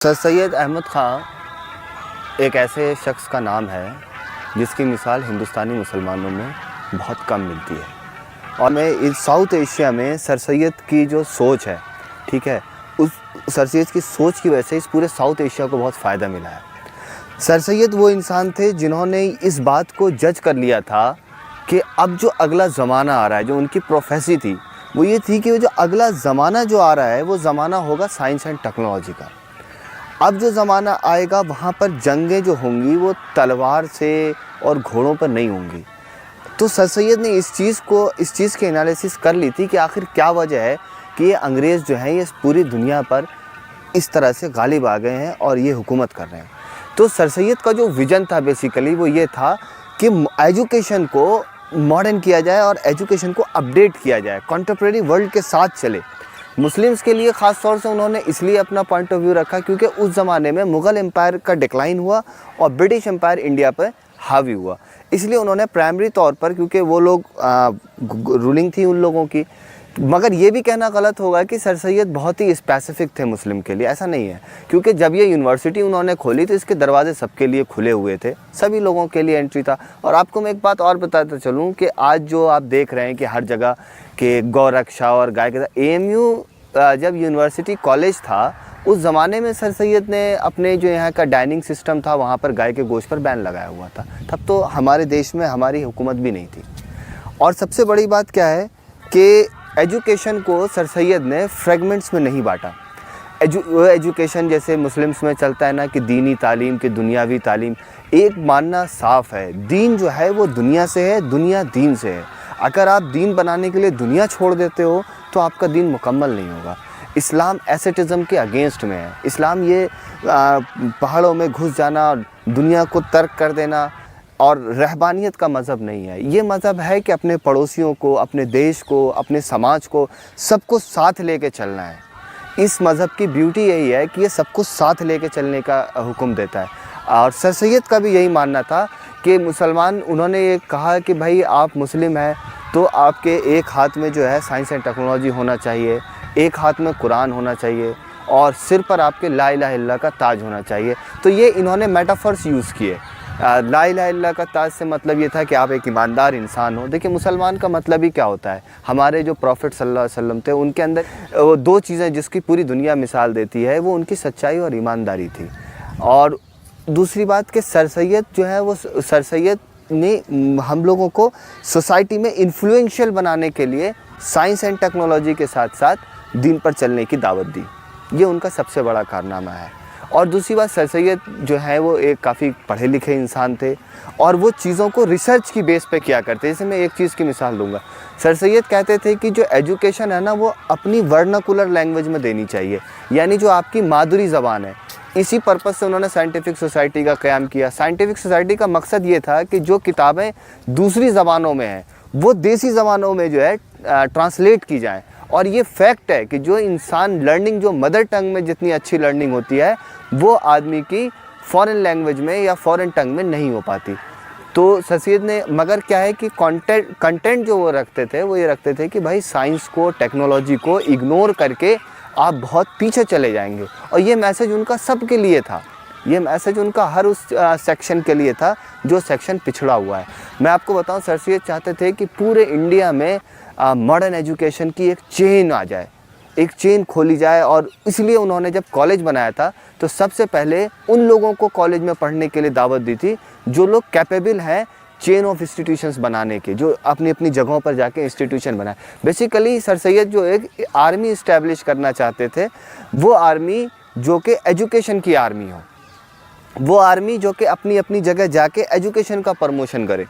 سر سید احمد خان ایک ایسے شخص کا نام ہے جس کی مثال ہندوستانی مسلمانوں میں بہت کم ملتی ہے، اور میں اس ساؤتھ ایشیا میں سر سید کی جو سوچ ہے، ٹھیک ہے، اس سر سید کی سوچ کی وجہ سے اس پورے ساؤتھ ایشیا کو بہت فائدہ ملا ہے۔ سر سید وہ انسان تھے جنہوں نے اس بات کو جج کر لیا تھا کہ اب جو اگلا زمانہ آ رہا ہے، جو ان کی پروفیسی تھی وہ یہ تھی کہ وہ جو اگلا زمانہ جو آ رہا ہے وہ زمانہ ہوگا سائنس اینڈ ٹیکنالوجی کا۔ اب جو زمانہ آئے گا وہاں پر جنگیں جو ہوں گی وہ تلوار سے اور گھوڑوں پر نہیں ہوں گی۔ تو سر سید نے اس چیز کے انالیسس کر لی تھی کہ آخر کیا وجہ ہے کہ یہ انگریز جو ہیں یہ پوری دنیا پر اس طرح سے غالب آ گئے ہیں اور یہ حکومت کر رہے ہیں۔ تو سر سید کا جو ویژن تھا بیسیکلی وہ یہ تھا کہ ایجوکیشن کو ماڈرن کیا جائے اور ایجوکیشن کو اپڈیٹ کیا جائے، کنٹمپریری ورلڈ کے ساتھ چلے۔ مسلمز کے لیے خاص طور سے انہوں نے اس لیے اپنا پوائنٹ آف ویو رکھا کیونکہ اس زمانے میں مغل امپائر کا ڈکلائن ہوا اور برٹش امپائر انڈیا پر حاوی ہوا، اس لیے انہوں نے پرائمری طور پر، کیونکہ وہ لوگ رولنگ تھی ان لوگوں کی۔ مگر یہ بھی کہنا غلط ہوگا کہ سر سید بہت ہی اسپیسیفک تھے مسلم کے لیے، ایسا نہیں ہے، کیونکہ جب یہ یونیورسٹی انہوں نے کھولی تو اس کے دروازے سب کے لیے کھلے ہوئے تھے، سبھی لوگوں کے لیے انٹری تھا۔ اور آپ کو میں ایک بات اور بتاتا چلوں کہ آج جو آپ دیکھ رہے ہیں کہ ہر جگہ کہ گو رکشا اور گائے کے ساتھ، AMU جب یونیورسٹی کالج تھا اس زمانے میں سر سید نے اپنے جو یہاں کا ڈائننگ سسٹم تھا وہاں پر گائے کے گوشت پر بین لگایا ہوا تھا، تب تو ہمارے دیش میں ہماری حکومت بھی نہیں تھی۔ اور سب سے بڑی بات کیا ہے کہ ایجوکیشن کو سر سید نے فریگمنٹس میں نہیں بانٹا۔ ایجوکیشن جیسے مسلمس میں چلتا ہے نا کہ دینی تعلیم کہ دنیاوی تعلیم، ایک ماننا صاف ہے، دین جو ہے وہ دنیا سے ہے، دنیا دین سے ہے۔ اگر آپ دین بنانے کے لیے دنیا چھوڑ دیتے ہو تو آپ کا دین مکمل نہیں ہوگا۔ اسلام ایسیٹزم کے اگینسٹ میں ہے۔ اسلام یہ پہاڑوں میں گھس جانا، دنیا کو ترک کر دینا اور رہبانیت کا مذہب نہیں ہے۔ یہ مذہب ہے کہ اپنے پڑوسیوں کو، اپنے دیش کو، اپنے سماج کو، سب کو ساتھ لے کے چلنا ہے۔ اس مذہب کی بیوٹی یہی ہے کہ یہ سب کو ساتھ لے کے چلنے کا حکم دیتا ہے۔ اور سر سید کا بھی یہی ماننا تھا کہ مسلمان، انہوں نے یہ کہا کہ بھائی آپ مسلم ہیں تو آپ کے ایک ہاتھ میں جو ہے سائنس اینڈ ٹیکنالوجی ہونا چاہیے، ایک ہاتھ میں قرآن ہونا چاہیے اور سر پر آپ کے لا الہ الا اللہ کا تاج ہونا چاہیے۔ تو یہ انہوں نے میٹافورس یوز کیے۔ لا الہ الا اللہ کا تاج سے مطلب یہ تھا کہ آپ ایک ایماندار انسان ہو۔ دیکھیں مسلمان کا مطلب ہی کیا ہوتا ہے، ہمارے جو پروفٹ صلی اللہ علیہ وسلم تھے ان کے اندر وہ دو چیزیں جس کی پوری دنیا مثال دیتی ہے، وہ ان کی سچائی اور ایمانداری تھی۔ اور دوسری بات کہ سر سید جو ہے وہ سر سید نے ہم لوگوں کو سوسائٹی میں انفلوئنشل بنانے کے لیے سائنس اینڈ ٹیکنالوجی کے ساتھ ساتھ دین پر چلنے کی دعوت دی۔ یہ ان کا سب سے بڑا کارنامہ ہے۔ اور دوسری بات، سر سید جو ہے وہ ایک کافی پڑھے لکھے انسان تھے اور وہ چیزوں کو ریسرچ کی بیس پہ کیا کرتے۔ جیسے میں ایک چیز کی مثال دوں گا، سر سید کہتے تھے کہ جو ایجوکیشن ہے نا وہ اپنی ورناکولر لینگویج میں دینی چاہیے، یعنی جو آپ کی مادری زبان ہے۔ اسی پرپس سے انہوں نے سائنٹیفک سوسائٹی کا قیام کیا۔ سائنٹیفک سوسائٹی کا مقصد یہ تھا کہ جو کتابیں دوسری زبانوں میں ہیں وہ دیسی زبانوں میں جو ہے ٹرانسلیٹ کی جائیں۔ اور یہ فیکٹ ہے کہ جو انسان لرننگ، جو مدر ٹنگ میں جتنی اچھی لرننگ ہوتی ہے وہ آدمی کی فورن لینگویج میں یا فورن ٹنگ میں نہیں ہو پاتی۔ تو سر سید نے، مگر کیا ہے کہ کنٹینٹ جو وہ رکھتے تھے وہ یہ رکھتے تھے کہ بھائی سائنس کو، ٹیکنالوجی کو اگنور کر کے آپ بہت پیچھے چلے جائیں گے۔ اور یہ میسج ان کا سب کے لیے تھا، یہ میسج ان کا ہر اس سیکشن کے لیے تھا جو سیکشن پچھڑا ہوا ہے۔ میں آپ کو بتاؤں، سر سید چاہتے تھے کہ پورے انڈیا میں ماڈرن ایجوکیشن کی ایک چین آ جائے، ایک چین کھولی جائے، اور اس لیے انہوں نے جب کالج بنایا تھا تو سب سے پہلے ان لوگوں کو کالج میں پڑھنے کے لیے دعوت دی تھی جو لوگ کیپیبل ہیں چین آف انسٹیٹیوشنز بنانے کے، جو اپنی اپنی جگہوں پر جا کے انسٹیٹیوشن بنائے۔ بیسیکلی سر سید جو ایک آرمی اسٹیبلش کرنا چاہتے تھے، وہ آرمی جو کہ ایجوکیشن کی آرمی ہو، وہ آرمی جو کہ اپنی اپنی جگہ جا کے ایجوکیشن کا پروموشن کرے۔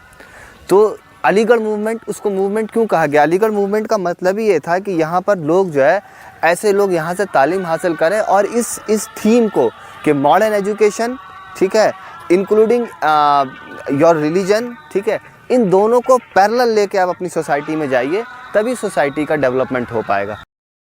تو علی گڑھ موومنٹ، اس کو موومنٹ کیوں کہا گیا؟ علی گڑھ موومنٹ کا مطلب ہی یہ تھا کہ یہاں پر لوگ جو ہے، ایسے لوگ یہاں سے تعلیم حاصل کریں اور اس تھیم کو کہ ماڈرن ایجوکیشن، ٹھیک ہے، انکلوڈنگ یور ریلیجن، ٹھیک ہے، ان دونوں کو پیرلل لے کے آپ اپنی سوسائٹی میں جائیے، تبھی سوسائٹی کا ڈیولپمنٹ ہو پائے گا۔